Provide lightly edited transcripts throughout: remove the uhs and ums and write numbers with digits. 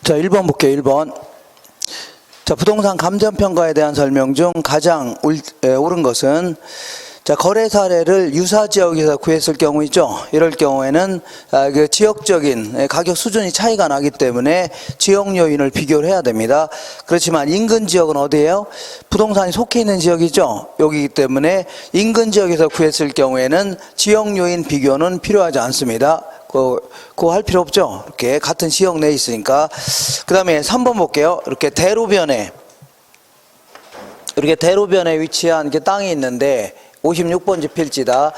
자, 1번 볼게요. 1번. 자, 부동산 감정평가에 대한 설명 중 가장 옳은 것은, 자, 거래 사례를 유사 지역에서 구했을 경우이죠. 이럴 경우에는 그 지역적인 가격 수준이 차이가 나기 때문에 지역 요인을 비교를 해야 됩니다. 그렇지만 인근 지역은 어디예요? 부동산이 속해 있는 지역이죠. 여기이기 때문에 인근 지역에서 구했을 경우에는 지역 요인 비교는 필요하지 않습니다. 그거 할 필요 없죠. 이렇게 같은 지역 내에 있으니까. 그 다음에 3번 볼게요. 이렇게 대로변에 위치한 이렇게 땅이 있는데 56번지 필지다.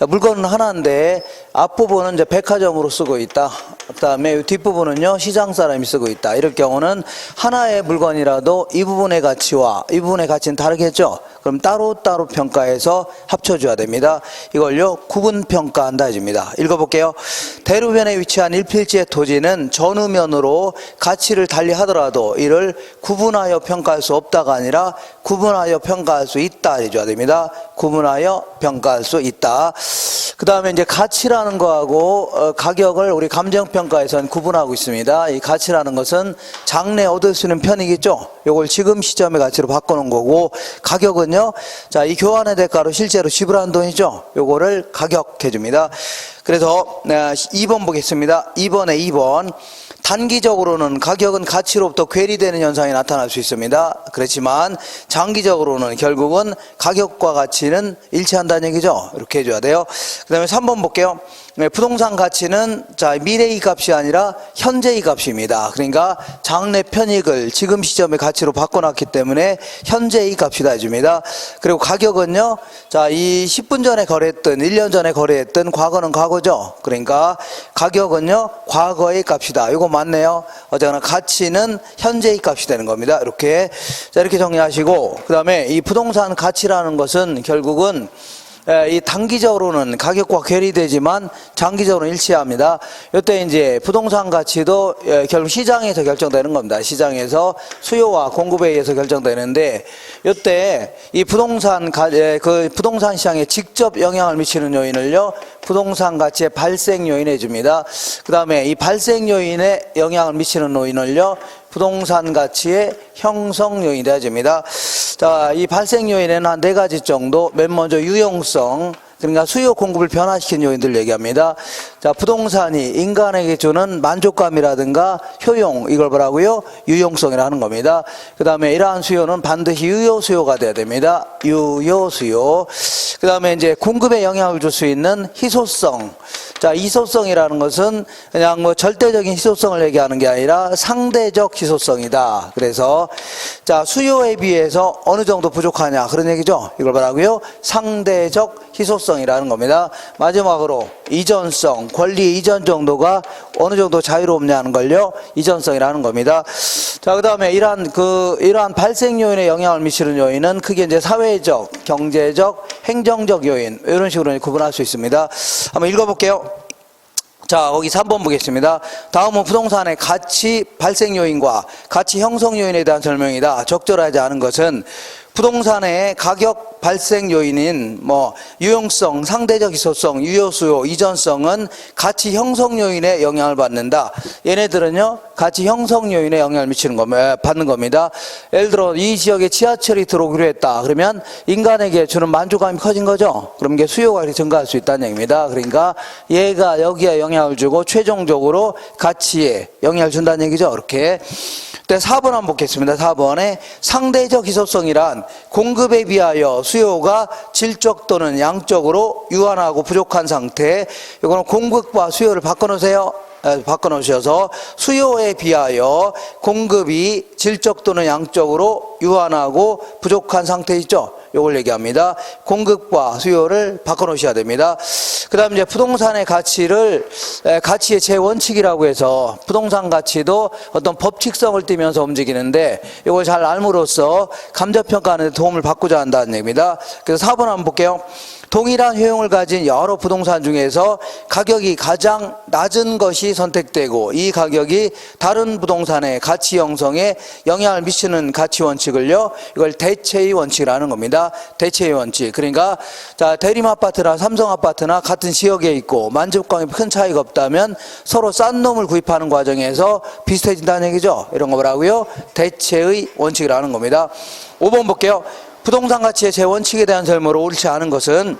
물건은 하나인데 앞부분은 이제 백화점으로 쓰고 있다. 그 다음에 뒷부분은요 시장 사람이 쓰고 있다. 이럴 경우는 하나의 물건이라도 이 부분의 가치와 이 부분의 가치는 다르겠죠. 그럼 따로따로 평가해서 합쳐줘야 됩니다. 이걸요 구분평가한다 해줍니다. 읽어볼게요. 대로변에 위치한 1필지의 토지는 전후면으로 가치를 달리 하더라도 이를 구분하여 평가할 수 없다가 아니라 구분하여 평가할 수 있다 해줘야 됩니다. 구분하여 평가할 수 있다. 그 다음에 이제 가치라는 거하고 가격을 우리 감정평가에서는 구분하고 있습니다. 이 가치라는 것은 장래 얻을 수 있는 편이겠죠. 요걸 지금 시점의 가치로 바꿔놓은 거고, 가격은요, 자, 이 교환의 대가로 실제로 지불한 돈이죠. 요거를 가격 해줍니다. 그래서 2번 보겠습니다. 2번. 단기적으로는 가격은 가치로부터 괴리되는 현상이 나타날 수 있습니다. 그렇지만 장기적으로는 결국은 가격과 가치는 일치한다는 얘기죠. 이렇게 해줘야 돼요. 그 다음에 3번 볼게요. 부동산 가치는 자 미래의 값이 아니라 현재의 값입니다. 그러니까 장래 편익을 지금 시점의 가치로 바꿔놨기 때문에 현재의 값이다 해줍니다. 그리고 가격은요, 자 이 10분 전에 거래했던 1년 전에 거래했던 과거는 과거죠. 그러니까 가격은요 과거의 값이다. 이거 맞네요. 어쨌거나 가치는 현재의 값이 되는 겁니다. 이렇게 정리하시고, 그 다음에 이 부동산 가치라는 것은 결국은 이 단기적으로는 가격과 괴리되지만 장기적으로는 일치합니다. 이때 이제 부동산 가치도 결국 시장에서 결정되는 겁니다. 시장에서 수요와 공급에 의해서 결정되는데, 이때 이 부동산 시장에 직접 영향을 미치는 요인을요 부동산 가치의 발생 요인 해줍니다. 그 다음에 이 발생 요인에 영향을 미치는 요인을요 부동산 가치의 형성 요인이 되어집니다. 자, 이 발생 요인에는 한 4가지 정도, 맨 먼저 유용성, 그러니까 수요 공급을 변화시키는 요인들을 얘기합니다. 자, 부동산이 인간에게 주는 만족감이라든가 효용, 이걸 뭐라고요? 유용성이라 하는 겁니다. 그 다음에 이러한 수요는 반드시 유효 수요가 돼야 됩니다. 유효 수요. 그 다음에 이제 공급에 영향을 줄 수 있는 희소성. 자, 희소성이라는 것은 그냥 뭐 절대적인 희소성을 얘기하는 게 아니라 상대적 희소성이다. 그래서 자, 수요에 비해서 어느 정도 부족하냐 그런 얘기죠. 이걸 뭐라고요? 상대적 희소성이라는 겁니다. 마지막으로 이전성, 권리 이전 정도가 어느 정도 자유롭냐는 걸요 이전성이라는 겁니다. 자, 그 다음에 이러한 발생 요인에 영향을 미치는 요인은 크게 이제 사회적, 경제적, 행정적 요인, 이런 식으로 구분할 수 있습니다. 한번 읽어볼게요. 자, 거기 3번 보겠습니다. 다음은 부동산의 가치 발생 요인과 가치 형성 요인에 대한 설명이다. 적절하지 않은 것은 부동산의 가격 발생 요인인 유용성, 상대적 희소성, 유효수요, 이전성은 가치 형성 요인에 영향을 받는다. 얘네들은요 가치 형성 요인에 영향을 받는 겁니다. 예를 들어 이 지역에 지하철이 들어오기로 했다. 그러면 인간에게 주는 만족감이 커진 거죠. 그럼 이게 수요가 증가할 수 있다는 얘기입니다. 그러니까 얘가 여기에 영향을 주고 최종적으로 가치에 영향을 준다는 얘기죠. 이렇게. 4번 한번 보겠습니다. 4번에 상대적 희소성이란 공급에 비하여 수요가 질적 또는 양적으로 유한하고 부족한 상태. 이거는 공급과 수요를 바꿔놓으셔서 수요에 비하여 공급이 질적 또는 양적으로 유한하고 부족한 상태 있죠. 요걸 얘기합니다. 공급과 수요를 바꿔놓으셔야 됩니다. 그 다음 이제 부동산의 가치의 제원칙이라고 해서 부동산 가치도 어떤 법칙성을 띠면서 움직이는데 이걸 잘 알므로써 감정평가하는 데 도움을 받고자 한다는 얘기입니다. 그래서 4번 한번 볼게요. 동일한 효용을 가진 여러 부동산 중에서 가격이 가장 낮은 것이 선택되고 이 가격이 다른 부동산의 가치 형성에 영향을 미치는 가치 원칙을요, 이걸 대체의 원칙이라는 겁니다. 대체의 원칙. 그러니까 자, 대림 아파트나 삼성 아파트나 같은 지역에 있고 만족감이 큰 차이가 없다면 서로 싼 놈을 구입하는 과정에서 비슷해진다는 얘기죠. 이런 거 뭐라고요? 대체의 원칙이라는 겁니다. 5번 볼게요. 부동산 가치의 제 원칙에 대한 설명으로 옳지 않은 것은,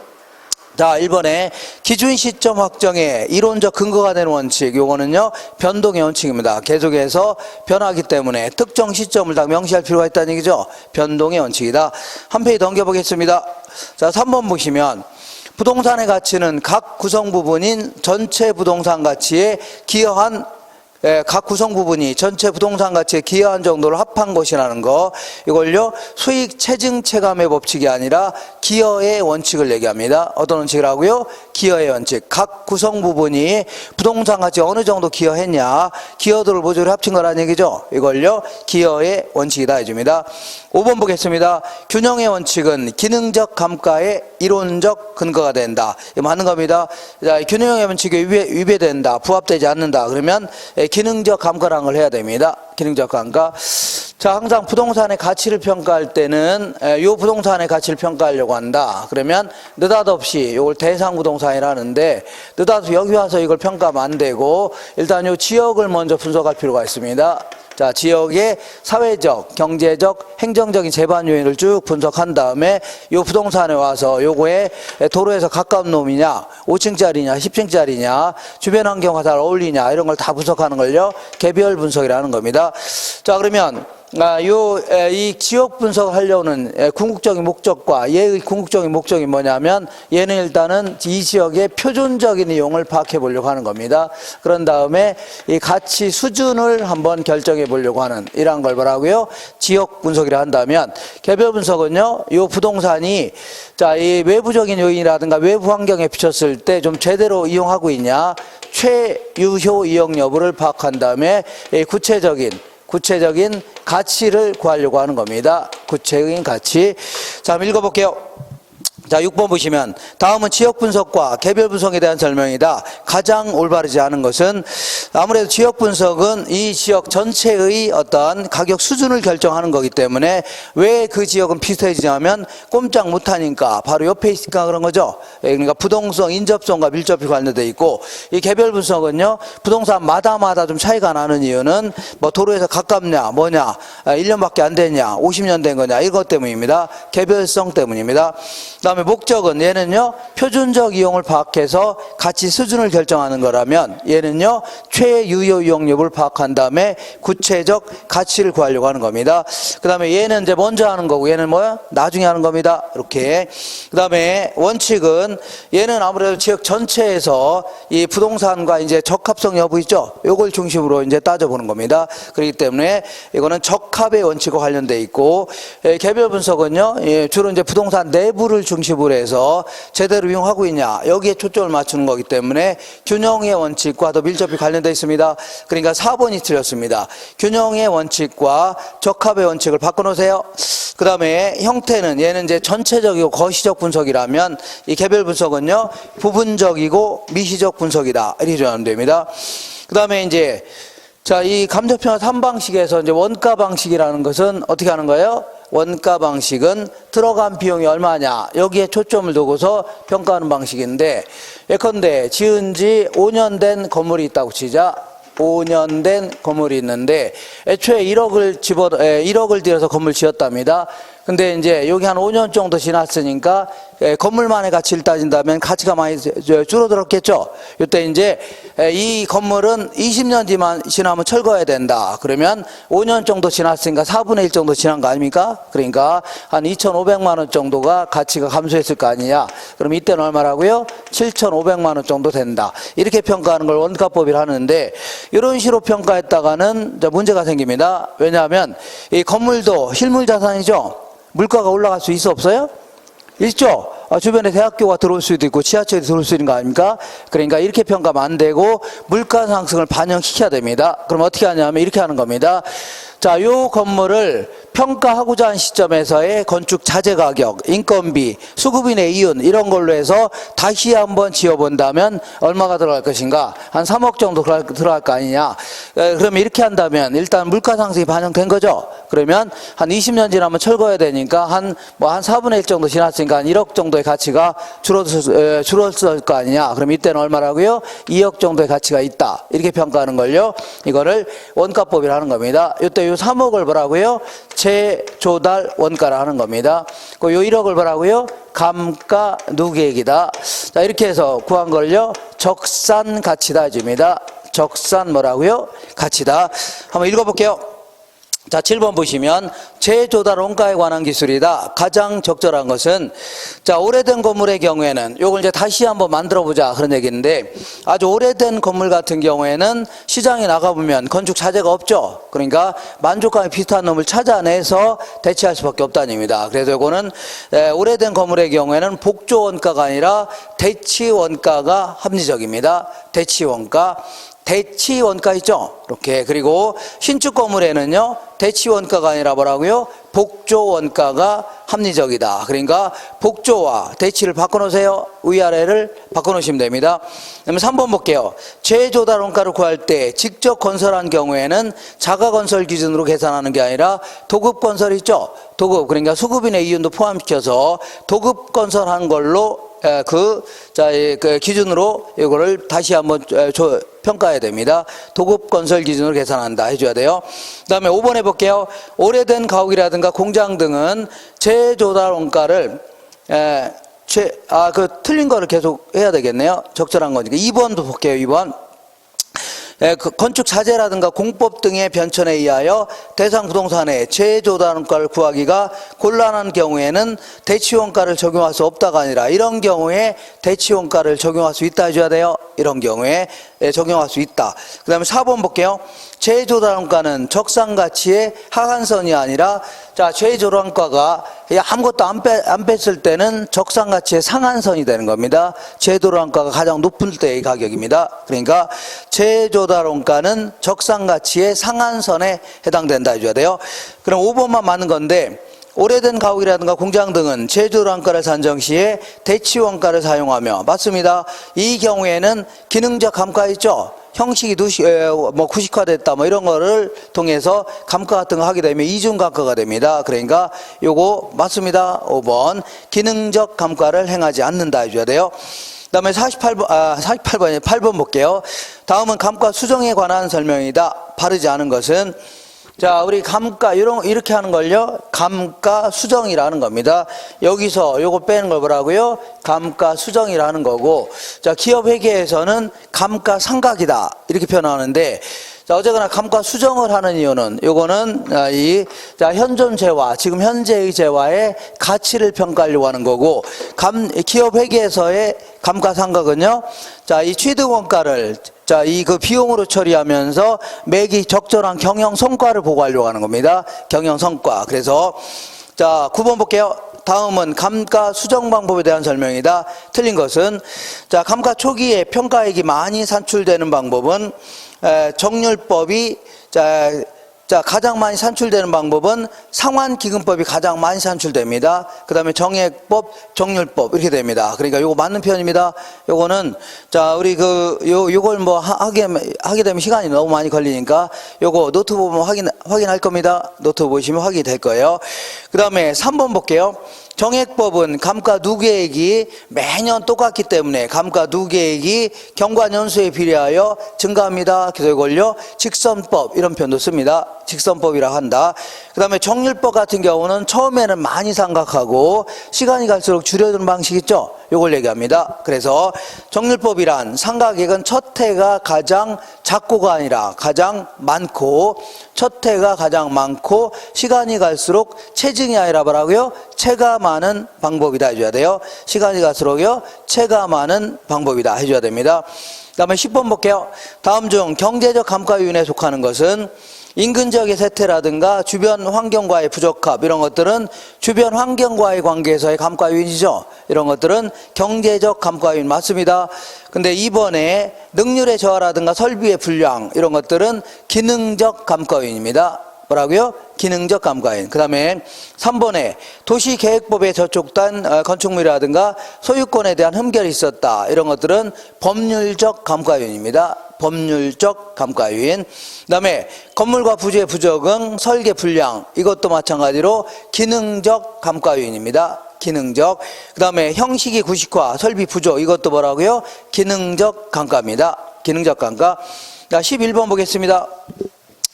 자, 1번에 기준 시점 확정에 이론적 근거가 되는 원칙, 요거는요 변동의 원칙입니다. 계속해서 변하기 때문에 특정 시점을 딱 명시할 필요가 있다는 얘기죠. 변동의 원칙이다. 한 페이지 넘겨보겠습니다. 자, 3번 보시면 부동산의 가치는 각 구성 부분인 전체 부동산 가치에 기여한, 각 구성 부분이 전체 부동산 가치에 기여한 정도를 합한 것이라는 거, 이걸요 수익 체증 체감의 법칙이 아니라 기여의 원칙을 얘기합니다. 어떤 원칙이라고요? 기여의 원칙. 각 구성 부분이 부동산 가치에 어느 정도 기여했냐, 기여도를 모조리 합친 거라는 얘기죠. 이걸요 기여의 원칙이다 해줍니다. 5번 보겠습니다. 균형의 원칙은 기능적 감가의 이론적 근거가 된다. 이거 맞는 겁니다. 자, 균형의 원칙에 위배된다, 부합되지 않는다 그러면 기능적 감가라는 걸 해야 됩니다. 기능적 감가. 자, 항상 부동산의 가치를 평가할 때는 이 부동산의 가치를 평가하려고 한다. 그러면 느닷없이 이걸 대상 부동산이라는데 느닷없이 여기 와서 이걸 평가하면 안 되고 일단 이 지역을 먼저 분석할 필요가 있습니다. 자, 지역의 사회적, 경제적, 행정적인 재반 요인을 쭉 분석한 다음에 이 부동산에 와서 요거에 도로에서 가까운 놈이냐, 5층짜리냐, 10층짜리냐, 주변 환경과 잘 어울리냐 이런 걸 다 분석하는 걸요 개별 분석이라는 겁니다. 자, 그러면 이 지역 분석을 하려는 궁극적인 목적과 얘의 궁극적인 목적이 뭐냐면 얘는 일단은 이 지역의 표준적인 이용을 파악해 보려고 하는 겁니다. 그런 다음에 이 가치 수준을 한번 결정해 보려고 하는 이러한 걸 뭐라고요? 지역 분석이라 한다면 개별 분석은요, 이 부동산이 자, 이 외부적인 요인이라든가 외부 환경에 비쳤을 때 좀 제대로 이용하고 있냐, 최유효 이용 여부를 파악한 다음에 구체적인 가치를 구하려고 하는 겁니다. 구체적인 가치. 자, 한번 읽어볼게요. 자, 6번 보시면 다음은 지역 분석과 개별 분석에 대한 설명이다. 가장 올바르지 않은 것은 아무래도 지역 분석은 이 지역 전체의 어떤 가격 수준을 결정하는 거기 때문에 왜 그 지역은 비슷해지냐면 꼼짝 못하니까 바로 옆에 있으니까 그런 거죠. 그러니까 부동성, 인접성과 밀접히 관련되어 있고, 이 개별 분석은요 부동산마다 좀 차이가 나는 이유는 뭐 도로에서 가깝냐, 뭐냐, 1년밖에 안 됐냐, 50년 된 거냐 이것 때문입니다. 개별성 때문입니다. 그다음에 목적은 얘는요 표준적 이용을 파악해서 가치 수준을 결정하는 거라면 얘는요 최유효 이용 여부를 파악한 다음에 구체적 가치를 구하려고 하는 겁니다. 그 다음에 얘는 이제 먼저 하는 거고 얘는 뭐야? 나중에 하는 겁니다. 이렇게. 그 다음에 원칙은 얘는 아무래도 지역 전체에서 이 부동산과 이제 적합성 여부 있죠? 요걸 중심으로 이제 따져보는 겁니다. 그렇기 때문에 이거는 적합의 원칙과 관련돼 있고, 개별 분석은요 주로 이제 부동산 내부를 중심으로 해서 제대로 이용하고 있냐 여기에 초점을 맞추는 거기 때문에 균형의 원칙과 더 밀접히 관련되어 있습니다. 그러니까 4번이 틀렸습니다. 균형의 원칙과 적합의 원칙을 바꿔놓으세요. 그 다음에 형태는 얘는 이제 전체적이고 거시적 분석이라면 이 개별 분석은요 부분적이고 미시적 분석이다 이렇게 정하면 됩니다. 그 다음에 이제 자, 이 감정평가 3방식에서 이제 원가 방식이라는 것은 어떻게 하는 거예요? 원가 방식은 들어간 비용이 얼마냐 여기에 초점을 두고서 평가하는 방식인데, 예컨대 지은 지 5년 된 건물이 있다고 치자. 5년 된 건물이 있는데 애초에 1억을 들여서 건물 지었답니다. 근데 이제 여기 한 5년 정도 지났으니까 건물만의 가치를 따진다면 가치가 많이 줄어들었겠죠. 이때 이제 이 건물은 20년 뒤만 지나면 철거해야 된다. 그러면 5년 정도 지났으니까 4분의 1 정도 지난 거 아닙니까? 그러니까 한 2,500만 원 정도가 가치가 감소했을 거 아니냐. 그럼 이때는 얼마라고요? 7,500만 원 정도 된다. 이렇게 평가하는 걸 원가법이라 하는데, 이런 식으로 평가했다가는 문제가 생깁니다. 왜냐하면 이 건물도 실물 자산이죠. 물가가 올라갈 수 있어 없어요? 있죠. 주변에 대학교가 들어올 수도 있고 지하철이 들어올 수 있는 거 아닙니까? 그러니까 이렇게 평가하면 안 되고 물가 상승을 반영시켜야 됩니다. 그럼 어떻게 하냐면 이렇게 하는 겁니다. 자, 요 건물을 평가하고자 하는 시점에서의 건축 자재 가격, 인건비, 수급인의 이윤 이런 걸로 해서 다시 한번 지어본다면 얼마가 들어갈 것인가? 한 3억 정도 들어갈 거 아니냐? 그러면 이렇게 한다면 일단 물가 상승이 반영된 거죠. 그러면 한 20년 지나면 철거해야 되니까 한 4분의 1 정도 지났으니까 한 1억 정도의 가치가 줄었을 거 아니냐? 그럼 이때는 얼마라고요? 2억 정도의 가치가 있다. 이렇게 평가하는 걸요. 이거를 원가법이라 하는 겁니다. 이때 요 3억을 뭐라고요? 재조달 원가라 하는 겁니다. 요 1억을 뭐라고요? 감가 누계액이다. 자, 이렇게 해서 구한 걸요. 적산 가치다 해줍니다. 적산 뭐라고요? 가치다. 한번 읽어볼게요. 자, 7번 보시면 재조달 원가에 관한 기술이다. 가장 적절한 것은, 자, 오래된 건물의 경우에는 요걸 이제 다시 한번 만들어 보자 그런 얘기인데, 아주 오래된 건물 같은 경우에는 시장에 나가보면 건축 자재가 없죠. 그러니까 만족감이 비슷한 놈을 찾아내서 대체할 수밖에 없다는 얘기입니다. 그래서 요거는 오래된 건물의 경우에는 복조 원가가 아니라 대치 원가가 합리적입니다. 대치 원가. 대치 원가 있죠? 이렇게. 그리고 신축 건물에는요, 대치 원가가 아니라 뭐라고요? 복조 원가가 합리적이다. 그러니까 복조와 대치를 바꿔놓으세요. 위아래를 바꿔놓으시면 됩니다. 그러면 3번 볼게요. 재조달 원가를 구할 때 직접 건설한 경우에는 자가 건설 기준으로 계산하는 게 아니라 도급 건설 있죠? 도급. 그러니까 수급인의 이윤도 포함시켜서 도급 건설한 걸로 그 기준으로 이거를 다시 한번 평가해야 됩니다. 도급 건설 기준으로 계산한다 해줘야 돼요. 그 다음에 5번 해볼게요. 오래된 가옥이라든가 공장 등은 재조달 원가를 틀린 거를 계속 해야 되겠네요. 적절한 거니까. 2번도 볼게요. 2번. 건축 자재라든가 공법 등의 변천에 의하여 대상 부동산에 재조달 원가를 구하기가 곤란한 경우에는 대치 원가를 적용할 수 없다가 아니라 이런 경우에 대치 원가를 적용할 수 있다 해줘야 돼요. 이런 경우에 적용할 수 있다. 그 다음에 4번 볼게요. 재조달 원가는 적산 가치의 하한선이 아니라, 자, 재조달 원가가 아무것도 안 뺐을 때는 적산 가치의 상한선이 되는 겁니다. 재조달 원가가 가장 높을 때의 가격입니다. 그러니까 재조달 원가는 적산 가치의 상한선에 해당된다 해줘야 돼요. 그럼 5번만 맞는 건데, 오래된 가옥이라든가 공장 등은 재조달 원가를 산정 시에 대치 원가를 사용하며, 맞습니다. 이 경우에는 기능적 감가 있죠? 형식이 구식화됐다 이런 거를 통해서 감가 같은 거 하게 되면 이중 감가가 됩니다. 그러니까 요거 맞습니다. 5번 기능적 감가를 행하지 않는다 해줘야 돼요. 그 다음에 8번 볼게요. 다음은 감가 수정에 관한 설명이다. 바르지 않은 것은, 자, 우리 감가 이렇게 하는 걸요, 감가 수정이라는 겁니다. 여기서 요거 빼는 걸 뭐라고요? 감가 수정이라는 거고, 자, 기업 회계에서는 감가 상각이다 이렇게 표현하는데, 자, 어쨌거나 감가 수정을 하는 이유는 요거는 현존 재화, 지금 현재의 재화의 가치를 평가하려고 하는 거고, 기업 회계에서의 감가 상각은요, 자, 이 취득 원가를 그 비용으로 처리하면서 매기 적절한 경영 성과를 보고하려고 하는 겁니다. 경영 성과. 그래서 자, 9번 볼게요. 다음은 감가 수정 방법에 대한 설명이다. 틀린 것은, 자, 감가 초기에 평가액이 많이 산출되는 방법은 정률법이 가장 많이 산출되는 방법은 상환기금법이 가장 많이 산출됩니다. 그 다음에 정액법, 정률법 이렇게 됩니다. 그러니까 요거 맞는 편입니다. 요거는, 자, 우리 요걸 하게 되면 시간이 너무 많이 걸리니까 요거 노트 보면 확인할 겁니다. 노트 보시면 확인이 될 거예요. 그 다음에 3번 볼게요. 정액법은 감가 누계액이 매년 똑같기 때문에 감가 누계액이 경과년수에 비례하여 증가합니다. 그래서 이걸요, 직선법 이런 표현도 씁니다. 직선법이라 한다. 그 다음에 정률법 같은 경우는 처음에는 많이 상각하고 시간이 갈수록 줄여드는 방식 있죠? 요걸 얘기합니다. 그래서 정률법이란 상각액은 첫 해가 가장 작고가 아니라 가장 많고, 첫 해가 가장 많고 시간이 갈수록 체증이 아니라 뭐라고요? 체가 많은 방법이다 해줘야 돼요. 시간이 갈수록요, 체가 많은 방법이다 해줘야 됩니다. 그 다음에 10번 볼게요. 다음 중 경제적 감가 요인에 속하는 것은, 인근 지역의 세태라든가 주변 환경과의 부적합 이런 것들은 주변 환경과의 관계에서의 감가 요인이죠. 이런 것들은 경제적 감가 요인 맞습니다. 근데 이번에 능률의 저하라든가 설비의 불량 이런 것들은 기능적 감가 요인입니다. 뭐라고요? 기능적 감가요인. 그 다음에 3번에 도시계획법에 저촉된 건축물이라든가 소유권에 대한 흠결이 있었다. 이런 것들은 법률적 감가요인입니다. 법률적 감가요인. 그 다음에 건물과 부지의 부적응, 설계 불량, 이것도 마찬가지로 기능적 감가요인입니다. 기능적. 그 다음에 형식이 구식화, 설비 부족, 이것도 뭐라고요? 기능적 감가입니다. 기능적 감가. 자, 11번 보겠습니다.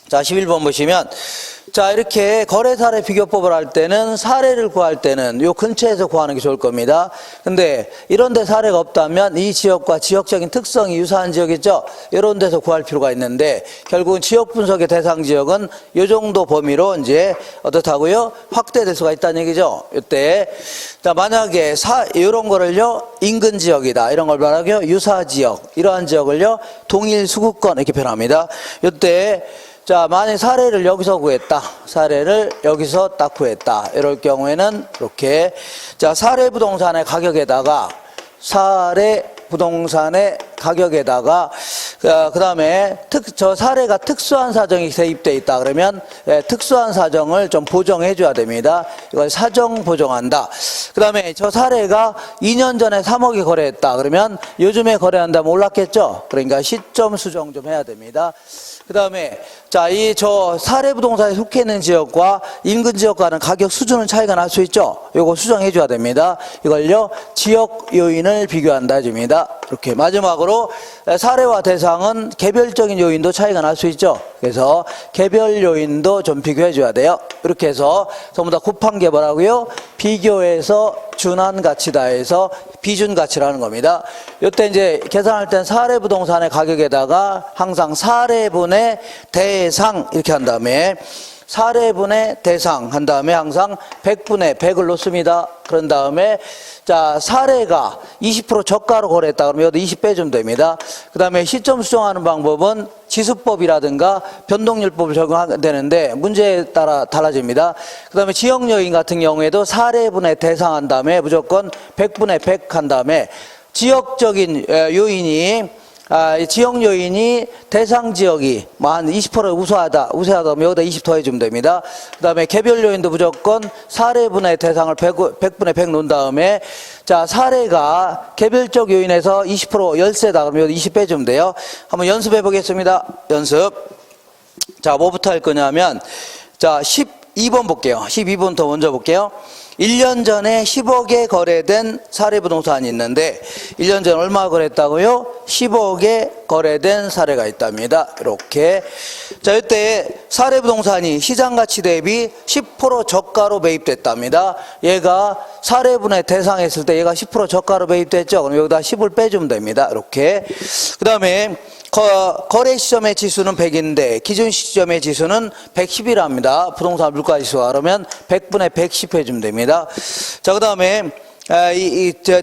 자, 11번 보시면, 자, 이렇게 거래 사례 비교법을 할 때는 사례를 구할 때는 요 근처에서 구하는 게 좋을 겁니다. 근데 이런 데 사례가 없다면 이 지역과 지역적인 특성이 유사한 지역이죠. 이런 데서 구할 필요가 있는데 결국은 지역 분석의 대상 지역은 요 정도 범위로 이제 어떻다고요? 확대될 수가 있다는 얘기죠. 이때 자, 만약에 이런 거를요 인근 지역이다 이런 걸 말하고요 유사 지역 이러한 지역을요 동일 수구권 이렇게 표현합니다. 이때 자, 만약 사례를 여기서 구했다. 사례를 여기서 딱 구했다. 이럴 경우에는 이렇게 자, 사례 부동산의 가격에다가 그 다음에 저 사례가 특수한 사정이 대입되어 있다 그러면 특수한 사정을 좀 보정해 줘야 됩니다. 이걸 사정 보정한다. 그 다음에 저 사례가 2년 전에 3억이 거래했다 그러면 요즘에 거래한다면 올랐겠죠. 그러니까 시점 수정 좀 해야 됩니다. 그 다음에 자, 저 사례 부동산에 속해 있는 지역과 인근 지역과는 가격 수준은 차이가 날 수 있죠. 요거 수정해 줘야 됩니다. 이걸요 지역 요인을 비교한다 해줍니다. 이렇게 마지막으로 사례와 대상은 개별적인 요인도 차이가 날 수 있죠. 그래서 개별 요인도 좀 비교해 줘야 돼요. 이렇게 해서 전부 다 곱한 게 뭐라고요? 비교해서 준한 가치다 해서 비준 가치라는 겁니다. 이때 이제 계산할 땐 사례 부동산의 가격에다가 항상 사례분의 대상 이렇게 한 다음에 사례분의 대상 한 다음에 항상 100분의 100을 놓습니다. 그런 다음에 자, 사례가 20% 저가로 거래했다 그러면 여기다 20 빼주면 됩니다. 그 다음에 시점 수정하는 방법은 지수법이라든가 변동률법을 적용하면 되는데 문제에 따라 달라집니다. 그 다음에 지역 요인 같은 경우에도 사례분의 대상 한 다음에 무조건 100분의 100 한 다음에 지역적인 요인이 지역 요인이 대상 지역이 한 20% 우세하다 그러면 여기다 20 더해주면 됩니다. 그 다음에 개별 요인도 무조건 사례분의 대상을 100분의 100 놓은 다음에 자, 사례가 개별적 요인에서 20% 열세다 그러면 여기다 20 빼주면 돼요. 한번 연습해 보겠습니다. 연습. 자, 뭐부터 할 거냐면 자, 12번 볼게요. 12번부터 먼저 볼게요. 1년 전에 10억에 거래된 사례 부동산이 있는데 1년 전에 얼마 거래했다고요? 10억에 거래된 사례가 있답니다. 이렇게. 자, 이때 사례 부동산이 시장 가치 대비 10% 저가로 매입됐답니다. 얘가 사례분의 대상했을 때 얘가 10% 저가로 매입됐죠. 그럼 여기다 10을 빼주면 됩니다. 이렇게. 그 다음에 거래 시점의 지수는 100인데 기준 시점의 지수는 110이랍니다. 부동산 물가 지수가 그러면 100분의 110 해주면 됩니다. 자, 그 다음에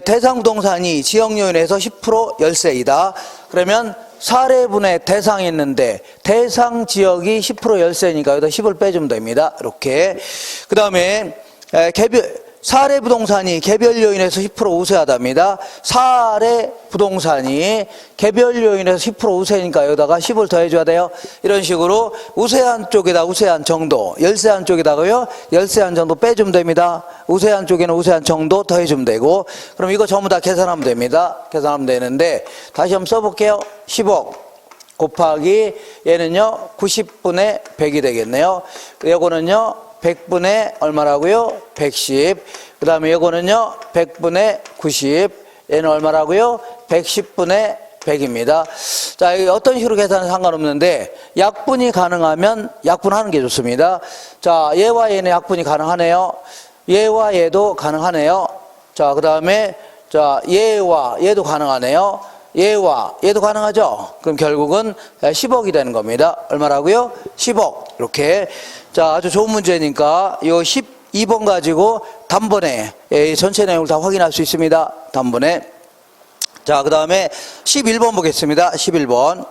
대상 부동산이 지역 요인에서 10% 열세이다. 그러면 사례분의 대상이 있는데 대상 지역이 10% 열세니까 여기다 10을 빼주면 됩니다. 이렇게. 그 다음에 사례 부동산이 개별 요인에서 10% 우세하답니다. 사례 부동산이 개별 요인에서 10% 우세니까 여기다가 10을 더해줘야 돼요. 이런 식으로 우세한 쪽에다 우세한 정도, 열세한 쪽에다가요 열세한 정도 빼주면 됩니다. 우세한 쪽에는 우세한 정도 더해주면 되고 그럼 이거 전부 다 계산하면 됩니다. 계산하면 되는데 다시 한번 써볼게요. 10억 곱하기 얘는요 90분의 100이 되겠네요. 요거는요 100분의 얼마라고요? 110. 그 다음에 요거는요 100분의 90. 얘는 얼마라고요? 110분의 100입니다. 자, 어떤 식으로 계산은 상관없는데 약분이 가능하면 약분하는 게 좋습니다. 자, 얘와 얘는 약분이 가능하네요. 얘와 얘도 가능하네요. 자, 그 다음에 자, 얘와 얘도 가능하네요. 얘와 얘도 가능하죠. 그럼 결국은 10억이 되는 겁니다. 얼마라고요? 10억. 이렇게. 자, 아주 좋은 문제니까 이 12번 가지고 단번에 전체 내용을 다 확인할 수 있습니다. 단번에. 자, 그 다음에 11번 보겠습니다. 11번.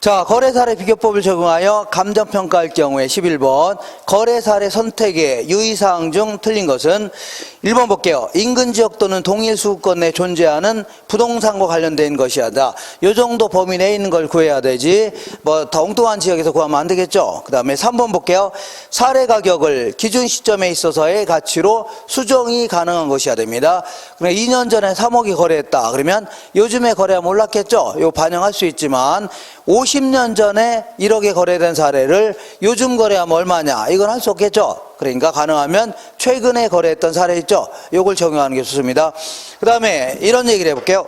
자, 거래 사례 비교법을 적용하여 감정평가할 경우에 11번 거래 사례 선택의 유의사항 중 틀린 것은 1번 볼게요. 인근 지역 또는 동일 수급권 내에 존재하는 부동산과 관련된 것이야다. 요 정도 범위 내에 있는 걸 구해야 되지 뭐 더 엉뚱한 지역에서 구하면 안 되겠죠. 그 다음에 3번 볼게요. 사례 가격을 기준 시점에 있어서의 가치로 수정이 가능한 것이어야 됩니다. 그러면 2년 전에 3억이 거래했다. 그러면 요즘에 거래하면 올랐겠죠. 요 반영할 수 있지만 50년 전에 1억에 거래된 사례를 요즘 거래하면 얼마냐? 이건 할 수 없겠죠. 그러니까 가능하면 최근에 거래했던 사례 있죠. 요걸 적용하는 게 좋습니다. 그 다음에 이런 얘기를 해볼게요.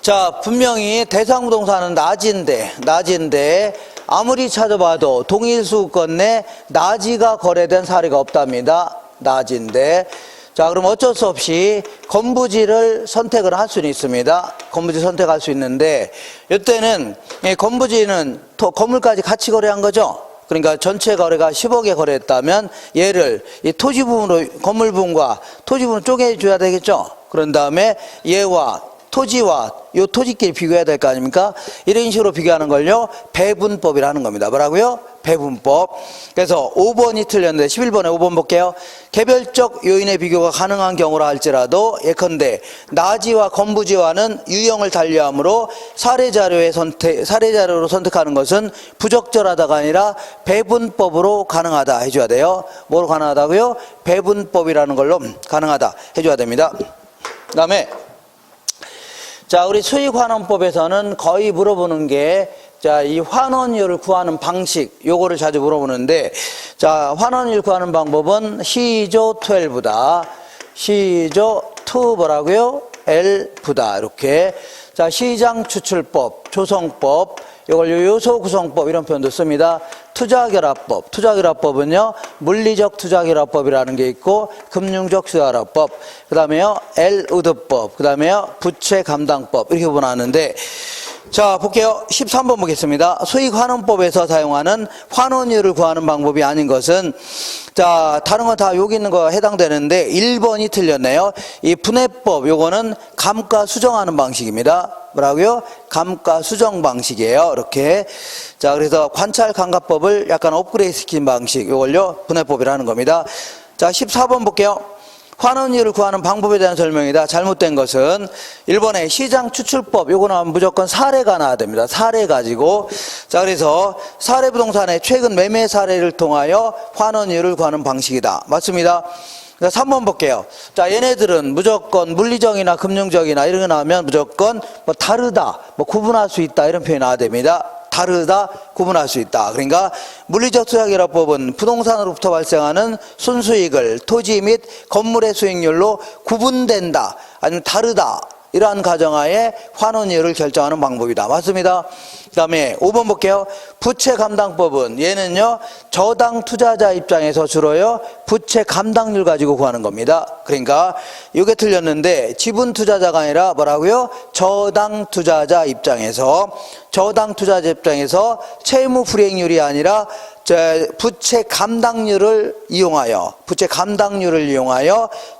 자, 분명히 대상부동산은 낮인데 아무리 찾아봐도 동일 수급권 내 낮이가 거래된 사례가 없답니다. 낮인데. 자, 그럼 어쩔 수 없이 건부지를 선택을 할 수는 있습니다. 건부지 선택할 수 있는데 이때는 건부지는 건물까지 같이 거래한 거죠. 그러니까 전체 거래가 10억에 거래했다면 얘를 이 토지 부분으로 건물 부분과 토지 부분 쪼개줘야 되겠죠. 그런 다음에 얘와 토지와 요 토지끼리 비교해야 될 거 아닙니까? 이런 식으로 비교하는 걸요 배분법이라는 겁니다. 뭐라고요? 배분법. 그래서 5번이 틀렸는데 11번에 5번 볼게요. 개별적 요인의 비교가 가능한 경우라 할지라도 예컨대 나지와 건부지와는 유형을 달리하므로 사례자료로 선택하는 것은 부적절하다가 아니라 배분법으로 가능하다 해줘야 돼요. 뭐로 가능하다고요? 배분법이라는 걸로 가능하다 해줘야 됩니다. 그 다음에 자, 우리 수익환원법에서는 거의 물어보는 게, 자, 이 환원율을 구하는 방식, 요거를 자주 물어보는데, 자, 환원율 구하는 방법은 시조 12다. 시조 2 뭐라고요? L부다. 이렇게. 자, 시장 추출법, 조성법, 요걸 요소 구성법 이런 표현도 씁니다. 투자결합법. 투자결합법은요, 물리적 투자결합법이라는 게 있고, 금융적 투자결합법. 그 다음에요, L의득법. 그 다음에요, 부채감당법. 이렇게 구분하는데, 자, 볼게요. 13번 보겠습니다. 수익환원법에서 사용하는 환원율을 구하는 방법이 아닌 것은, 자, 다른 건 다 여기 있는 거 해당되는데, 1번이 틀렸네요. 이 분해법, 요거는 감가 수정하는 방식입니다. 뭐라고요? 감가 수정 방식이에요. 이렇게. 자, 그래서 관찰 감가법을 약간 업그레이드 시킨 방식, 요걸요, 분해법이라는 겁니다. 자, 14번 볼게요. 환원율을 구하는 방법에 대한 설명이다. 잘못된 것은 1번에 시장 추출법, 요거는 무조건 사례가 나와야 됩니다. 사례 가지고. 자, 그래서 사례 부동산의 최근 매매 사례를 통하여 환원율을 구하는 방식이다. 맞습니다. 3번 볼게요. 자, 얘네들은 무조건 물리적이나 금융적이나 이런 거 나오면 무조건 뭐 다르다, 뭐 구분할 수 있다 이런 표현이 나와야 됩니다. 다르다, 구분할 수 있다. 그러니까 물리적 투자결합법은 부동산으로부터 발생하는 순수익을 토지 및 건물의 수익률로 구분된다, 아니면 다르다, 이러한 가정하에 환원율을 결정하는 방법이다. 맞습니다. 그 다음에 5번 볼게요. 부채 감당법은 얘는요, 저당 투자자 입장에서 주로요, 부채 감당률 가지고 구하는 겁니다. 그러니까 이게 틀렸는데 지분 투자자가 아니라 뭐라고요? 저당 투자자 입장에서 채무 불이익률이 아니라 부채 감당률을 이용하여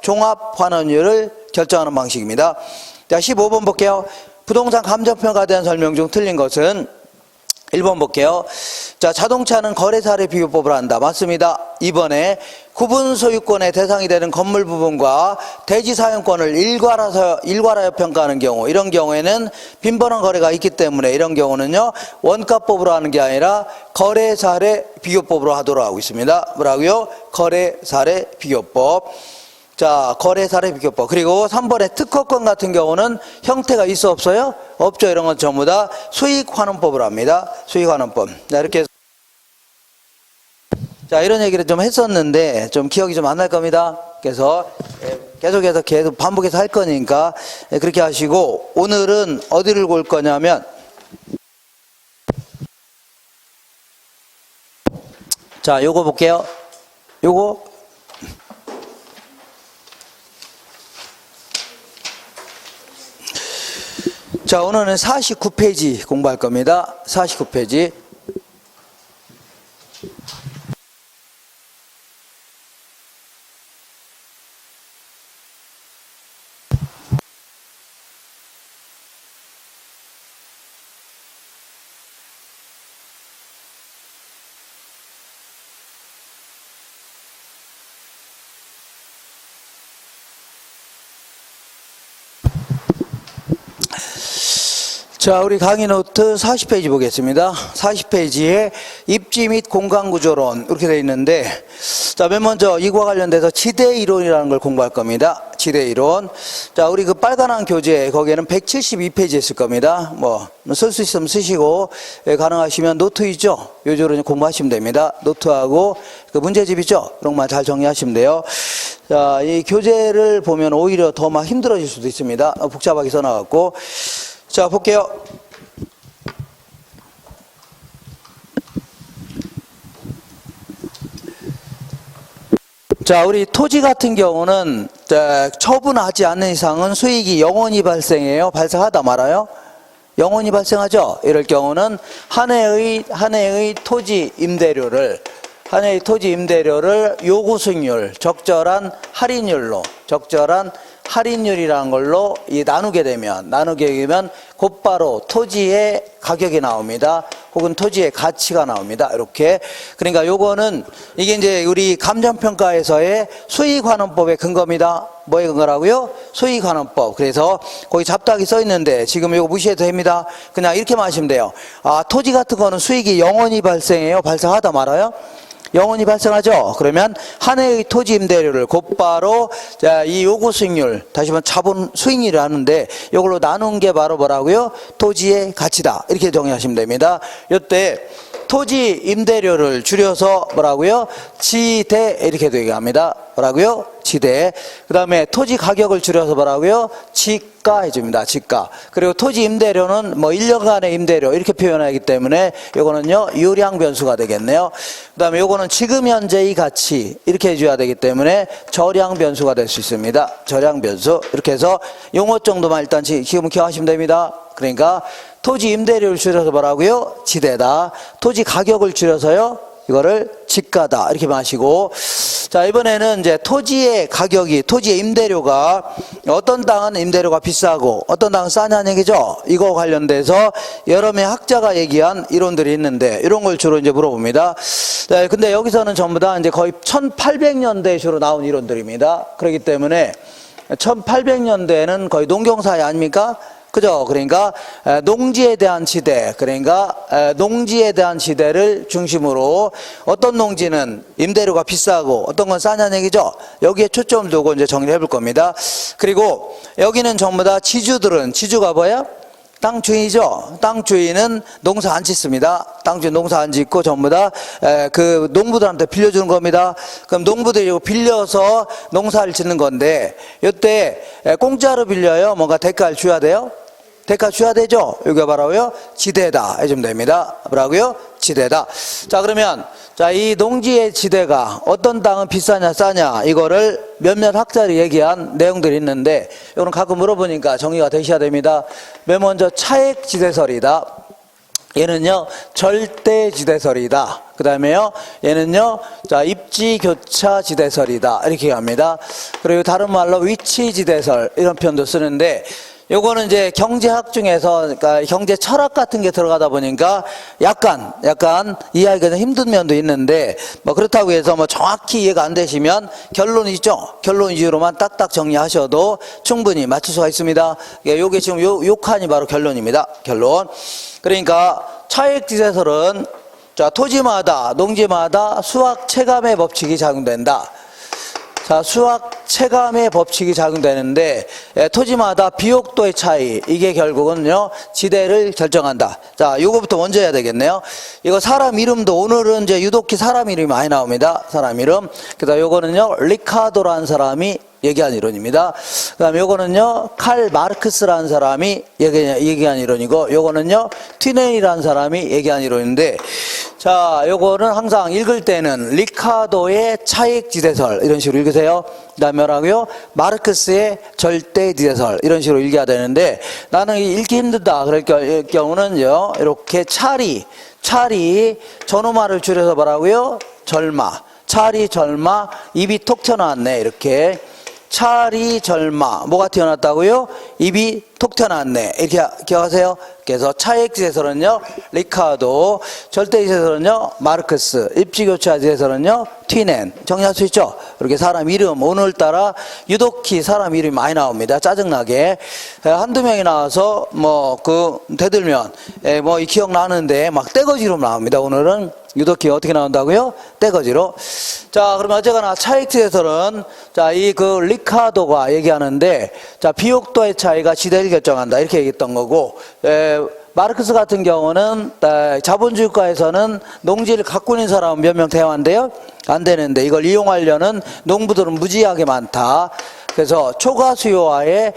종합 환원율을 결정하는 방식입니다. 자, 15번 볼게요. 부동산 감정평가에 대한 설명 중 틀린 것은 1번 볼게요. 자, 자동차는 거래 사례 비교법을 한다. 맞습니다. 2번에 구분 소유권의 대상이 되는 건물 부분과 대지 사용권을 일괄하여 평가하는 경우, 이런 경우에는 빈번한 거래가 있기 때문에 이런 경우는요, 원가법으로 하는 게 아니라 거래 사례 비교법으로 하도록 하고 있습니다. 뭐라고요? 거래 사례 비교법. 자, 거래사례 비교법. 그리고 3번에 특허권 같은 경우는 형태가 있어 없어요? 없죠. 이런 건 전부 다 수익환원법으로 합니다. 수익환원법. 자, 이렇게 해서 자, 이런 얘기를 좀 했었는데 좀 기억이 좀 안 날 겁니다. 그래서 계속해서 계속 반복해서 할 거니까 그렇게 하시고, 오늘은 어디를 볼 거냐면, 자, 요거 볼게요. 요거 자, 오늘은 49페이지 공부할 겁니다. 49페이지. 자, 우리 강의 노트 40페이지 보겠습니다. 40페이지에 입지 및 공간 구조론 이렇게 되어 있는데, 자, 맨 먼저 이과 관련돼서 지대 이론이라는 걸 공부할 겁니다. 지대 이론. 자, 우리 그 빨간한 교재 거기에는 172페이지 있을 겁니다. 뭐 쓸 수 있으면 쓰시고, 가능하시면 노트 있죠? 요즘으로 공부하시면 됩니다. 노트하고 그 문제집 있죠? 그런 것만 잘 정리하시면 돼요. 자, 이 교재를 보면 오히려 더 막 힘들어질 수도 있습니다. 복잡하게 써놔갖고. 자, 볼게요. 자, 우리 토지 같은 경우는 처분하지 않는 이상은 수익이 영원히 발생해요. 발생하다 말아요. 영원히 발생하죠. 이럴 경우는 한 해의 토지 임대료를 요구 수익률, 적절한 할인율이라는 걸로 나누게 되면 곧바로 토지의 가격이 나옵니다. 혹은 토지의 가치가 나옵니다. 이렇게. 그러니까 요거는 이게 이제 우리 감정평가에서의 수익환원법의 근거입니다. 뭐의 근거라고요? 수익환원법. 그래서 거기 잡다하게 써 있는데 지금 이거 무시해도 됩니다. 그냥 이렇게만 하시면 돼요. 아, 토지 같은 거는 수익이 영원히 발생해요. 발생하다 말아요. 영원히 발생하죠. 그러면 한 해의 토지 임대료를 곧바로 이 요구 수익률, 다시 한번 자본 수익률을 하는데 이걸로 나눈 게 바로 뭐라고요? 토지의 가치다. 이렇게 정의하시면 됩니다. 이때 토지 임대료를 줄여서 뭐라고요? 지대 이렇게 얘기합니다. 뭐라고요? 지대. 그 다음에 토지 가격을 줄여서 뭐라고요? 지가 해줍니다. 지가. 그리고 토지 임대료는 뭐 1년간의 임대료 이렇게 표현하기 때문에 요거는요 유량 변수가 되겠네요. 그 다음에 요거는 지금 현재의 가치 이렇게 해줘야 되기 때문에 저량 변수가 될 수 있습니다. 저량 변수. 이렇게 해서 용어 정도만 일단 지금 기억하시면 됩니다. 그러니까 토지 임대료를 줄여서 뭐라고요? 지대다. 토지 가격을 줄여서요 이거를 지가다. 이렇게 마시고. 자, 이번에는 이제 토지의 가격이, 토지의 임대료가 어떤 땅은 임대료가 비싸고 어떤 땅은 싸냐는 얘기죠. 이거 관련돼서 여러 명 학자가 얘기한 이론들이 있는데 이런 걸 주로 이제 물어봅니다. 네, 근데 여기서는 전부 다 이제 거의 1800년대 주로 나온 이론들입니다. 그렇기 때문에 1800년대에는 거의 농경사회 아닙니까? 그죠? 그러니까 농지에 대한 지대, 농지에 대한 지대를 중심으로 어떤 농지는 임대료가 비싸고 어떤 건 싸냐는 얘기죠. 여기에 초점을 두고 이제 정리해 볼 겁니다. 그리고 여기는 전부 다 지주가 뭐예요? 땅 주인이죠. 땅 주인은 농사 안 짓습니다. 땅 주인 농사 안 짓고 전부 다 그 농부들한테 빌려주는 겁니다. 그럼 농부들이 빌려서 농사를 짓는 건데 이때 공짜로 빌려요. 뭔가 대가를 줘야 돼요. 대가 줘야 되죠. 여기가 바로요 지대다 해주면 됩니다. 뭐라고요? 지대다. 자, 그러면 이 농지의 지대가 어떤 땅은 비싸냐 싸냐 이거를 몇몇 학자들이 얘기한 내용들이 있는데 이거는 가끔 물어보니까 정리가 되셔야 됩니다. 맨 먼저 차액지대설이다. 얘는요 절대지대설이다. 그 다음에요 얘는요 입지교차지대설이다. 이렇게 합니다. 그리고 다른 말로 위치지대설 이런 표현도 쓰는데 요거는 이제 경제학 중에서, 그러니까 경제 철학 같은 게 들어가다 보니까 약간 이해하기가 좀 힘든 면도 있는데, 뭐 그렇다고 해서 뭐 정확히 이해가 안 되시면 결론이죠. 결론 위주로만 딱딱 정리하셔도 충분히 맞출 수가 있습니다. 요게 지금 요 칸이 바로 결론입니다. 결론. 그러니까 차액지대설은 토지마다, 농지마다 수학 체감의 법칙이 작용된다. 자, 수학 체감의 법칙이 작용되는데 토지마다 비옥도의 차이 이게 결국은요 지대를 결정한다. 자, 요거부터 먼저 해야 되겠네요. 이거 사람 이름도 오늘은 이제 유독히 사람 이름이 많이 나옵니다. 사람 이름. 그다음 요거는요 리카도라는 사람이 얘기한 이론입니다. 그 다음에 요거는요 칼 마르크스라는 사람이 얘기한 이론이고 요거는요 튀네이라는 사람이 얘기한 이론인데, 자, 요거는 항상 읽을 때는 리카도의 차익지대설 이런 식으로 읽으세요. 그 다음에 뭐라고요? 마르크스의 절대지대설 이런 식으로 읽어야 되는데 나는 읽기 힘들다 그럴 경우는요 이렇게 차리 전후말을 줄여서 뭐라고요? 차리 절마 입이 톡 튀어나왔네. 이렇게 차리 절마 뭐가 튀어나왔다고요? 입이 톡 튀어나왔네. 이렇게 기억하세요? 그래서 차액지에서는요, 리카르도, 절대지에서는요, 마르크스, 입지교차지에서는요, 튀넨. 정리할 수 있죠? 이렇게 사람 이름, 오늘따라 유독히 사람 이름이 많이 나옵니다. 짜증나게. 한두 명이 나와서, 대들면, 이 기억나는데, 막 떼거지로 나옵니다. 오늘은. 유독히 어떻게 나온다고요? 떼거지로. 자, 그러면 어쨌거나 차익트에서는 자, 리카르도가 얘기하는데, 자, 비옥도의 차이가 지대를 결정한다. 이렇게 얘기했던 거고, 마르크스 같은 경우는 자본주의국가에서는 농지를 갖고 있는 사람은 몇 명 대화한대요? 안 되는데 이걸 이용하려는 농부들은 무지하게 많다. 그래서 초과 수요와의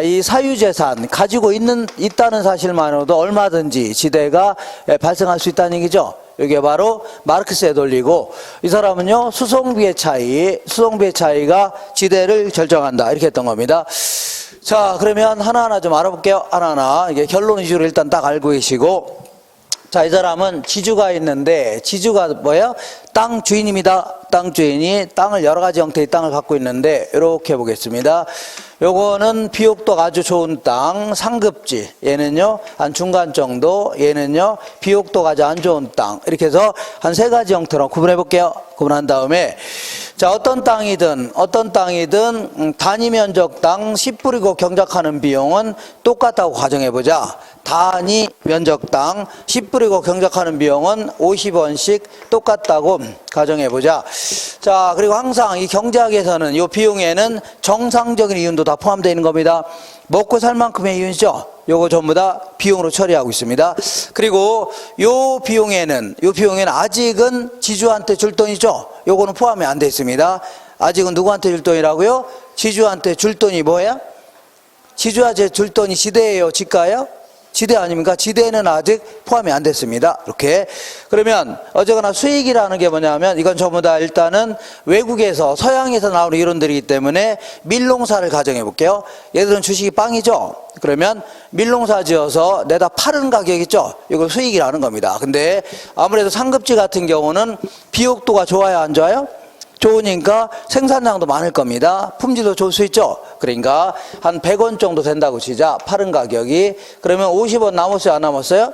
이 사유재산 가지고 있다는 사실만으로도 얼마든지 지대가 발생할 수 있다는 얘기죠. 이게 바로 마르크스의 논리고, 이 사람은요, 수송비의 차이가 지대를 결정한다. 이렇게 했던 겁니다. 자, 그러면 하나하나 좀 알아볼게요. 하나하나. 이게 결론 위주로 일단 딱 알고 계시고, 자, 이 사람은 지주가 있는데, 지주가 뭐예요? 땅 주인입니다. 땅 주인이 땅을 여러 가지 형태의 땅을 갖고 있는데, 이렇게 보겠습니다. 요거는 비옥도가 아주 좋은 땅, 상급지. 얘는요, 한 중간 정도. 얘는요, 비옥도가 아주 안 좋은 땅. 이렇게 해서 한 세 가지 형태로 구분해 볼게요. 구분한 다음에, 자, 어떤 땅이든 단위 면적당 10불이고 경작하는 비용은 똑같다고 가정해 보자. 단위 면적당 10불이고 경작하는 비용은 50원씩 똑같다고 가정해 보자. 자, 그리고 항상 이 경제학에서는 이 비용에는 정상적인 이윤도 다 포함되어 있는 겁니다. 먹고 살 만큼의 이윤이죠. 요거 전부 다 비용으로 처리하고 있습니다. 그리고 요 비용에는 아직은 지주한테 줄 돈이죠. 요거는 포함이 안 돼 있습니다. 아직은 누구한테 줄 돈이라고요? 지주한테 줄 돈이 뭐예요? 지주한테 줄 돈이 지대예요, 지가예요? 지대 아닙니까? 지대는 아직 포함이 안 됐습니다. 이렇게. 그러면 어쨌거나 수익이라는 게 뭐냐면 이건 전부 다 일단은 외국에서 서양에서 나오는 이론들이기 때문에 밀농사를 가정해 볼게요. 얘들은 주식이 빵이죠. 그러면 밀농사 지어서 내다 파는 가격 있죠. 이걸 수익이라는 겁니다. 근데 아무래도 상급지 같은 경우는 비옥도가 좋아요, 안 좋아요? 좋으니까 생산량도 많을 겁니다. 품질도 좋을 수 있죠. 그러니까 한 100원 정도 된다고 치자. 파는 가격이. 그러면 50원 남았어요, 안 남았어요?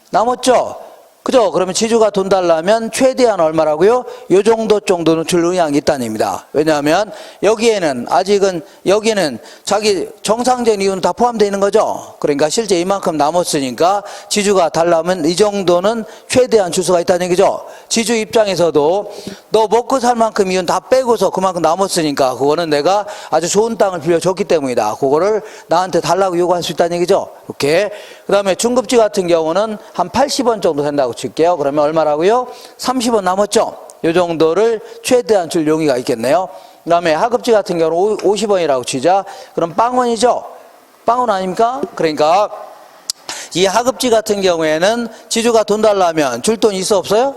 남았죠. 그죠? 그러면 지주가 돈 달라면 최대한 얼마라고요? 요 정도는 줄 의향이 있다는 얘기입니다. 왜냐하면 여기에는 자기 정상적인 이윤 다 포함되어 있는 거죠. 그러니까 실제 이만큼 남았으니까 지주가 달라면 이 정도는 최대한 줄 수가 있다는 얘기죠. 지주 입장에서도 너 먹고 살 만큼 이윤 다 빼고서 그만큼 남았으니까 그거는 내가 아주 좋은 땅을 빌려줬기 때문이다. 그거를 나한테 달라고 요구할 수 있다는 얘기죠. 이렇게. 그 다음에 중급지 같은 경우는 한 80원 정도 된다고 칠게요. 그러면 얼마라고요? 30원 남았죠? 요 정도를 최대한 줄 용의가 있겠네요. 그 다음에 하급지 같은 경우는 50원이라고 치자. 그럼 빵원이죠? 빵원 아닙니까? 그러니까 이 하급지 같은 경우에는 지주가 돈 달라면 줄 돈 있어 없어요?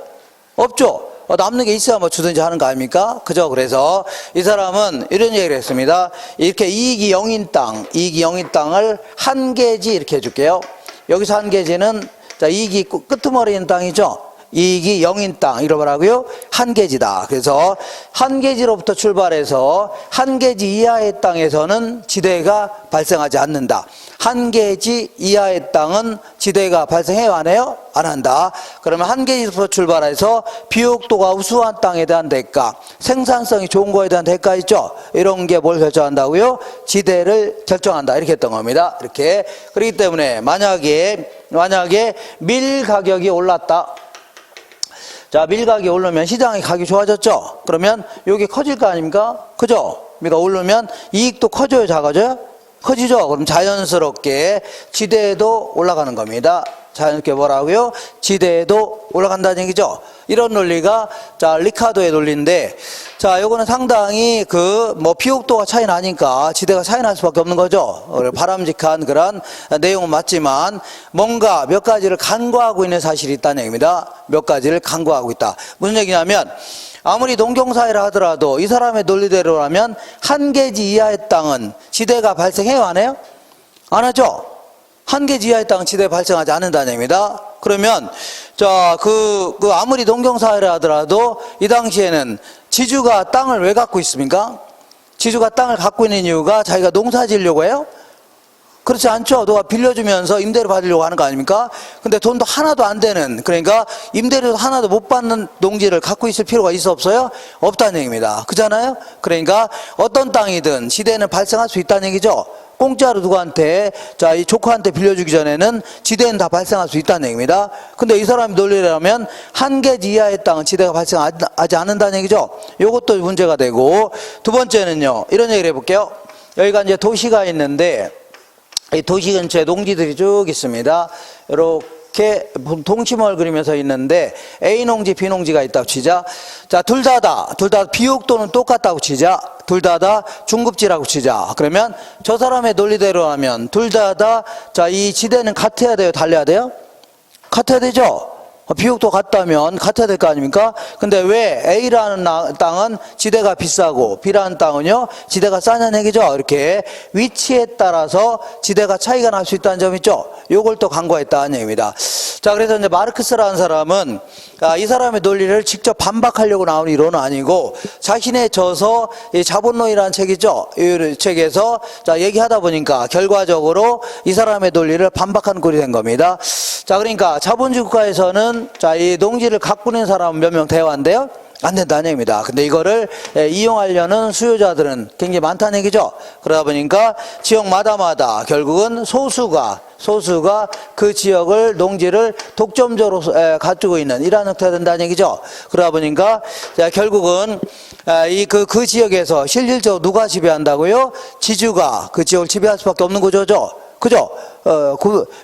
없죠? 남는 게 있어야 뭐 주든지 하는 거 아닙니까? 그죠? 그래서 이 사람은 이런 얘기를 했습니다. 이렇게 이익이 0인 땅을 한 개지 이렇게 해줄게요. 여기서 한 개지는 자, 이익이 끄트머리인 땅이죠. 이익이 0인 땅, 이러더라고요. 한 개지다. 그래서 한 개지로부터 출발해서 한 개지 이하의 땅에서는 지대가 발생하지 않는다. 한 개지 이하의 땅은 지대가 발생해요, 안 해요? 안 한다. 그러면 한 개지부터 출발해서 비옥도가 우수한 땅에 대한 대가, 생산성이 좋은 거에 대한 대가 있죠? 이런 게 뭘 결정한다고요? 지대를 결정한다. 이렇게 했던 겁니다. 이렇게. 그렇기 때문에 만약에 밀 가격이 올랐다. 자, 밀 가격이 오르면 시장의 가격이 좋아졌죠? 그러면 여기 커질 거 아닙니까? 그죠? 그러니까 오르면 이익도 커져요, 작아져요? 커지죠? 그럼 자연스럽게 지대도 올라가는 겁니다. 자연스럽게 뭐라고요? 지대도 올라간다는 얘기죠. 이런 논리가 자, 리카르도의 논리인데, 자, 요거는 상당히 비옥도가 차이 나니까 지대가 차이 날 수밖에 없는 거죠. 바람직한 그런 내용은 맞지만 뭔가 몇 가지를 간과하고 있는 사실이 있다는 얘기입니다. 몇 가지를 간과하고 있다. 무슨 얘기냐면 아무리 농경사회라 하더라도 이 사람의 논리대로라면 한 개지 이하의 땅은 지대가 발생해요, 안 해요? 안 하죠? 한 개지 이하의 땅은 지대가 발생하지 않는다는 얘기입니다. 그러면 자, 아무리 농경사회라 하더라도 이 당시에는 지주가 땅을 왜 갖고 있습니까? 지주가 땅을 갖고 있는 이유가 자기가 농사 지으려고 해요? 그렇지 않죠? 누가 빌려주면서 임대료 받으려고 하는 거 아닙니까? 근데 돈도 하나도 안 되는, 그러니까 임대료 하나도 못 받는 농지를 갖고 있을 필요가 있어 없어요? 없다는 얘기입니다. 그잖아요? 그러니까 어떤 땅이든 지대는 발생할 수 있다는 얘기죠. 공짜로 누구한테, 자, 이 조카한테 빌려주기 전에는 지대는 다 발생할 수 있다는 얘기입니다. 근데 이 사람이 논리라면 한 개지 이하의 땅은 지대가 발생하지 않는다는 얘기죠. 이것도 문제가 되고, 두 번째는요, 이런 얘기를 해볼게요. 여기가 이제 도시가 있는데, 이 도시 근처에 농지들이 쭉 있습니다. 이렇게 동심을 그리면서 있는데 A 농지, B 농지가 있다고 치자. 자, 둘 다 비옥도는 똑같다고 치자. 둘 다 중급지라고 치자. 그러면 저 사람의 논리대로 하면 둘 다 자, 이 지대는 같아야 돼요? 달라야 돼요? 같아야 되죠? 비옥도 같다면 같아야 될 거 아닙니까? 근데 왜 A라는 땅은 지대가 비싸고 B라는 땅은요 지대가 싸냐는 얘기죠. 이렇게 위치에 따라서 지대가 차이가 날 수 있다는 점 있죠. 요걸 또 간과했다는 얘기입니다. 자, 그래서 이제 마르크스라는 사람은 이 사람의 논리를 직접 반박하려고 나온 이론은 아니고 자신의 저서 이 자본론이라는 책이죠. 이 책에서 자 얘기하다 보니까 결과적으로 이 사람의 논리를 반박하는 꼴이 된 겁니다. 자, 그러니까 자본주의 국가에서는 자, 이 농지를 갖고 있는 사람은 몇 명 대화한대요? 안 된다는 얘기입니다. 근데 이거를 이용하려는 수요자들은 굉장히 많다는 얘기죠. 그러다 보니까 지역마다 결국은 소수가 그 지역을 농지를 독점적으로 가지고 있는 이러한 형태가 된다는 얘기죠. 그러다 보니까 결국은 그 지역에서 실질적으로 누가 지배한다고요? 지주가 그 지역을 지배할 수밖에 없는 구조죠. 그죠?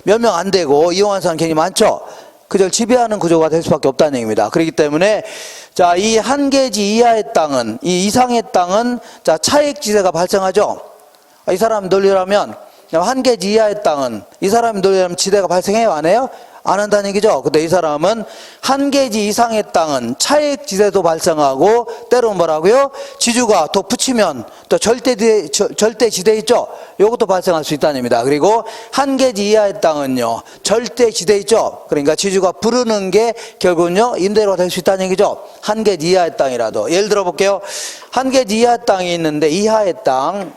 몇 명 안 되고 이용하는 사람 굉장히 많죠. 그저 지배하는 구조가 될 수밖에 없다는 얘기입니다. 그렇기 때문에 자, 이 한 개지 이하의 땅은, 이 이상의 땅은 자, 차익지대가 발생하죠. 이 사람 논리라면 한 개지 이하의 땅은 이 사람 논리라면 지대가 발생해요? 안 해요? 안 한다는 얘기죠. 근데 이 사람은 한 개지 이상의 땅은 차익지대도 발생하고 때로는 뭐라고요? 지주가 더 붙이면 또 절대지대 있죠. 이것도 발생할 수 있다는 얘기입니다. 그리고 한 개지 이하의 땅은요 절대지대 있죠. 그러니까 지주가 부르는 게 결국은요 임대료가 될 수 있다는 얘기죠. 한 개지 이하의 땅이라도. 예를 들어 볼게요. 한 개지 이하의 땅이 있는데 이하의 땅,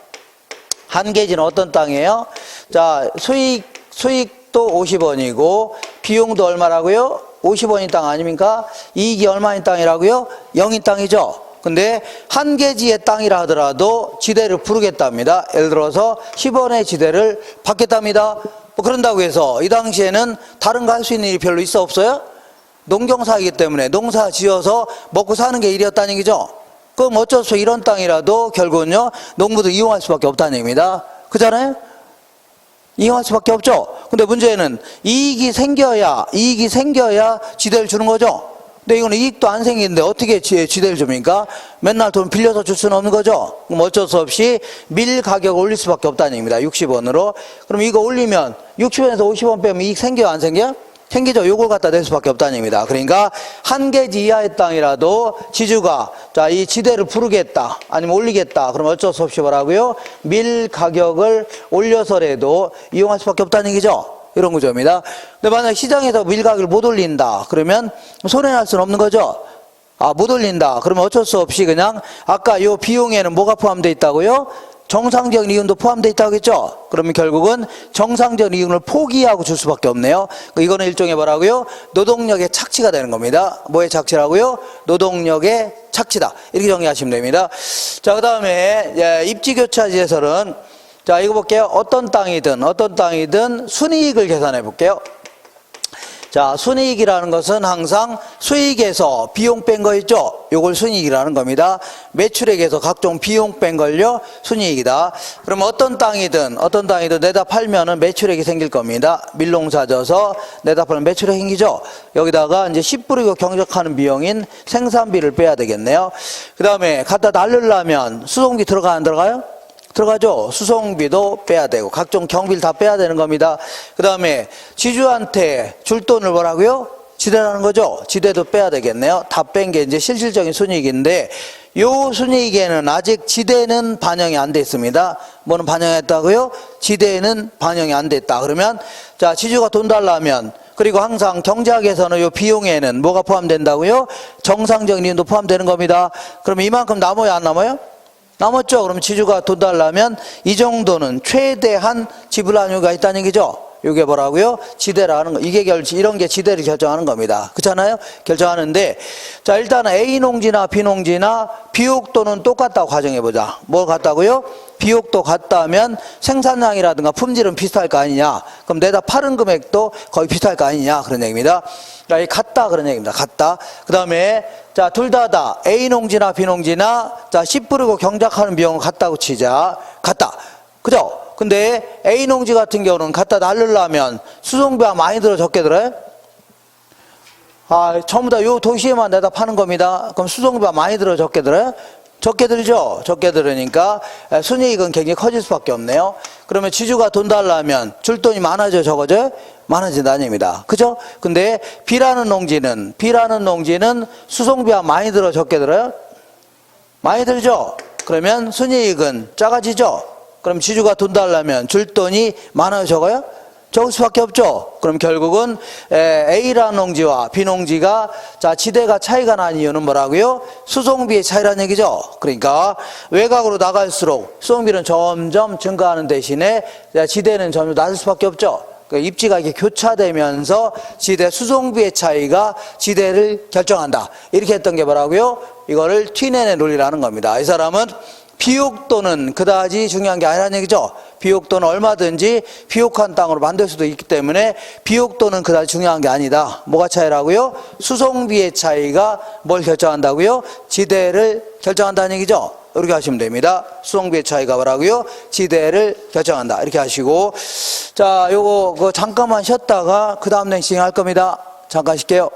한 개지는 어떤 땅이에요? 자, 수익도 50원이고 비용도 얼마라고요? 50원인 땅 아닙니까? 이익이 얼마인 땅이라고요? 0인 땅이죠. 근데 한 개지의 땅이라 하더라도 지대를 부르겠답니다. 예를 들어서 10원의 지대를 받겠답니다. 뭐 그런다고 해서 이 당시에는 다른 거 할 수 있는 일이 별로 있어 없어요? 농경사이기 때문에 농사 지어서 먹고 사는 게 일이었다는 얘기죠. 그럼 어쩔 수 없이 이런 땅이라도 결국은요 농부도 이용할 수밖에 없다는 얘기입니다. 그잖아요? 이용할 수밖에 없죠. 근데 문제는 이익이 생겨야 지대를 주는 거죠. 근데 이거는 이익도 안 생기는데 어떻게 지대를 줍니까? 맨날 돈 빌려서 줄 수는 없는 거죠. 그럼 어쩔 수 없이 밀 가격을 올릴 수밖에 없다는 얘기입니다. 60원으로. 그럼 이거 올리면 60원에서 50원 빼면 이익 생겨요? 안 생겨요? 생기죠. 요걸 갖다 낼 수밖에 없다는 얘기입니다. 그러니까 한 개지 이하의 땅이라도 지주가 자, 이 지대를 부르겠다 아니면 올리겠다 그러면 어쩔 수 없이 뭐라고요? 밀 가격을 올려서라도 이용할 수밖에 없다는 얘기죠. 이런 구조입니다. 근데 만약 시장에서 밀 가격을 못 올린다 그러면 손해날 수는 없는 거죠. 못 올린다 그러면 어쩔 수 없이 그냥 아까 요 비용에는 뭐가 포함되어 있다고요? 정상적인 이윤도 포함되어 있다고 했죠. 그러면 결국은 정상적인 이윤을 포기하고 줄 수밖에 없네요. 이거는 일종의 뭐라고요? 노동력의 착취가 되는 겁니다. 뭐의 착취라고요? 노동력의 착취다. 이렇게 정리하시면 됩니다. 자, 그 다음에 입지교차지에서는 자, 이거 볼게요. 어떤 땅이든 순이익을 계산해 볼게요. 자, 순이익이라는 것은 항상 수익에서 비용 뺀 거 있죠? 요걸 순이익이라는 겁니다. 매출액에서 각종 비용 뺀 걸요, 순이익이다. 그럼 어떤 땅이든 내다 팔면은 매출액이 생길 겁니다. 밀농사 져서 내다 팔면 매출액 생기죠? 여기다가 이제 씨 뿌리고 경작하는 비용인 생산비를 빼야 되겠네요. 그 다음에 갖다 날르려면 수송비 들어가 안 들어가요? 들어가죠. 수송비도 빼야 되고 각종 경비를 다 빼야 되는 겁니다. 그 다음에 지주한테 줄 돈을 뭐라고요? 지대라는 거죠. 지대도 빼야 되겠네요. 다 뺀 게 이제 실질적인 순이익인데 요 순이익에는 아직 지대는 반영이 안 됐습니다. 뭐는 반영했다고요? 지대는 반영이 안 됐다. 그러면 자, 지주가 돈 달라면 그리고 항상 경제학에서는 요 비용에는 뭐가 포함된다고요? 정상적인 이윤도 포함되는 겁니다. 그럼 이만큼 남아요, 안 남아요? 남았죠? 그럼 지주가 돈 달라면 이 정도는 최대한 지불한 이유가 있다는 얘기죠? 이게 뭐라고요? 지대라는 거. 이게 이런 게 지대를 결정하는 겁니다. 그렇잖아요? 결정하는데, 자, 일단 A농지나 B농지나 비옥도는 똑같다고 가정해보자. 뭐 같다고요? 비옥도 같다면 생산량이라든가 품질은 비슷할 거 아니냐. 그럼 내다 파는 금액도 거의 비슷할 거 아니냐. 그런 얘기입니다. 자, 이 같다. 그런 얘기입니다. 같다. 그 다음에, 자, 둘 다다. A농지나 B농지나, 자, 씨 뿌리고 경작하는 비용은 같다고 치자. 같다. 그죠? 근데 A농지 같은 경우는 갖다 날르려면 수송비가 많이 들어 적게 들어요? 전부 다 요 도시에만 내다 파는 겁니다. 그럼 수송비가 많이 들어 적게 들어요? 적게 들죠? 적게 들으니까 순이익은 굉장히 커질 수밖에 없네요. 그러면 지주가 돈 달라면 줄 돈이 많아져 적어져? 많아진다는 얘기입니다. 그죠? 근데 B라는 농지는 수송비가 많이 들어 적게 들어요? 많이 들죠? 그러면 순이익은 작아지죠? 그럼 지주가 돈 달라면 줄 돈이 많아요, 적어요? 적을 수밖에 없죠. 그럼 결국은 A라는 농지와 B농지가 자 지대가 차이가 난 이유는 뭐라고요? 수송비의 차이라는 얘기죠. 그러니까 외곽으로 나갈수록 수송비는 점점 증가하는 대신에 지대는 점점 낮을 수밖에 없죠. 그러니까 입지가 이렇게 교차되면서 지대 수송비의 차이가 지대를 결정한다. 이렇게 했던 게 뭐라고요? 이거를 튀네의 논리라는 겁니다. 이 사람은 비옥도는 그다지 중요한 게 아니라는 얘기죠. 비옥도는 얼마든지 비옥한 땅으로 만들 수도 있기 때문에 비옥도는 그다지 중요한 게 아니다. 뭐가 차이라고요? 수송비의 차이가 뭘 결정한다고요? 지대를 결정한다는 얘기죠. 이렇게 하시면 됩니다. 수송비의 차이가 뭐라고요? 지대를 결정한다. 이렇게 하시고, 자, 요거 잠깐만 쉬었다가 그 다음 랭싱 할 겁니다. 잠깐 쉴게요.